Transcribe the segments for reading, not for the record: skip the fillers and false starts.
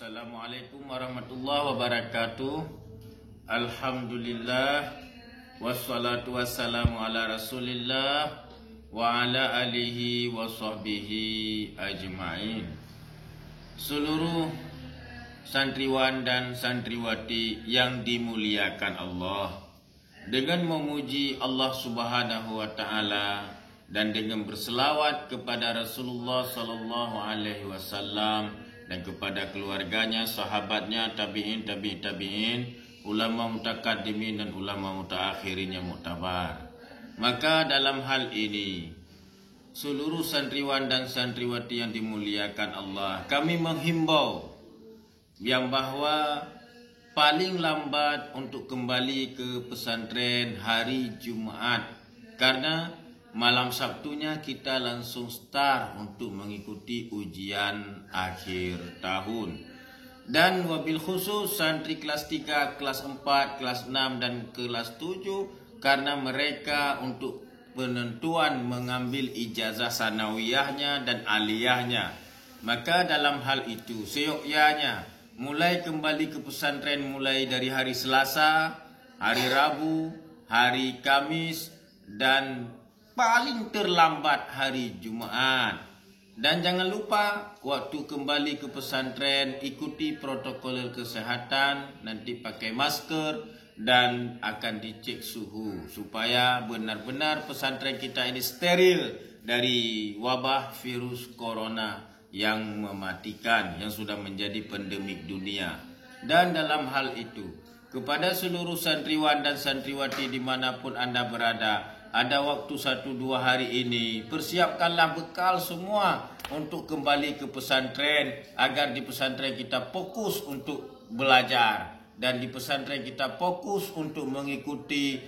Assalamualaikum warahmatullahi wabarakatuh. Alhamdulillah, wassalatu wassalamu ala rasulillah wa ala alihi wa sahbihi ajma'in. Seluruh santriwan dan santriwati yang dimuliakan Allah, dengan memuji Allah Subhanahu wa taala dan dengan berselawat kepada Rasulullah sallallahu alaihi wasallam dan kepada keluarganya, sahabatnya, tabi'in, tabi'in, ulama mutakaddimin dan ulama mutaakhirin yang muktabar. Maka dalam hal ini, seluruh santriwan dan santriwati yang dimuliakan Allah, kami menghimbau yang bahwa paling lambat untuk kembali ke pesantren hari Jumaat, karena malam Sabtunya kita langsung start untuk mengikuti ujian akhir tahun. Dan wabil khusus santri kelas 3, kelas 4, kelas 6 dan kelas 7, karena mereka untuk penentuan mengambil ijazah sanawiyahnya dan aliyahnya. Maka dalam hal itu seyogyanya mulai kembali ke pesantren mulai dari hari Selasa, hari Rabu, hari Kamis dan paling terlambat hari Jumaat. Dan jangan lupa waktu kembali ke pesantren ikuti protokol kesehatan, nanti pakai masker dan akan dicek suhu supaya benar-benar pesantren kita ini steril dari wabah virus corona yang mematikan, yang sudah menjadi pandemik dunia. Dan dalam hal itu, kepada seluruh santriwan dan santriwati dimanapun Anda berada, ada waktu 1-2 hari ini, persiapkanlah bekal semua untuk kembali ke pesantren, agar di pesantren kita fokus untuk belajar dan di pesantren kita fokus untuk mengikuti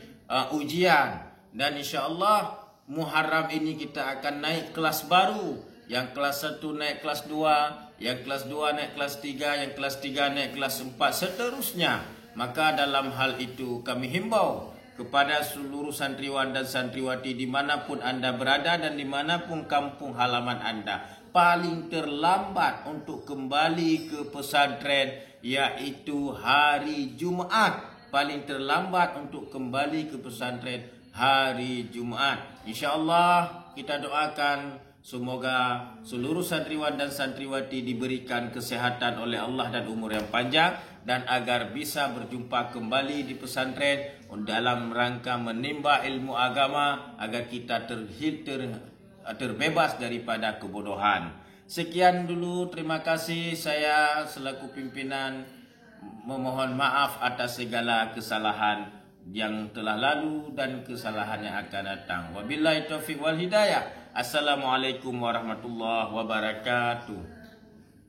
ujian. Dan insyaAllah Muharram ini kita akan naik kelas baru, yang kelas 1 naik kelas 2, yang kelas 2 naik kelas 3, yang kelas 3 naik kelas 4, seterusnya. Maka dalam hal itu kami himbau kepada seluruh santriwan dan santriwati dimanapun Anda berada dan dimanapun kampung halaman Anda, paling terlambat untuk kembali ke pesantren yaitu hari Jumaat. Paling terlambat untuk kembali ke pesantren hari Jumaat. InsyaAllah kita doakan semoga seluruh santriwan dan santriwati diberikan kesehatan oleh Allah dan umur yang panjang, dan agar bisa berjumpa kembali di pesantren dalam rangka menimba ilmu agama, agar kita terbebas daripada kebodohan. Sekian dulu, terima kasih. Saya selaku pimpinan memohon maaf atas segala kesalahan yang telah lalu dan kesalahan yang akan datang. Wabillahi taufiq wal hidayah. Assalamualaikum warahmatullahi wabarakatuh.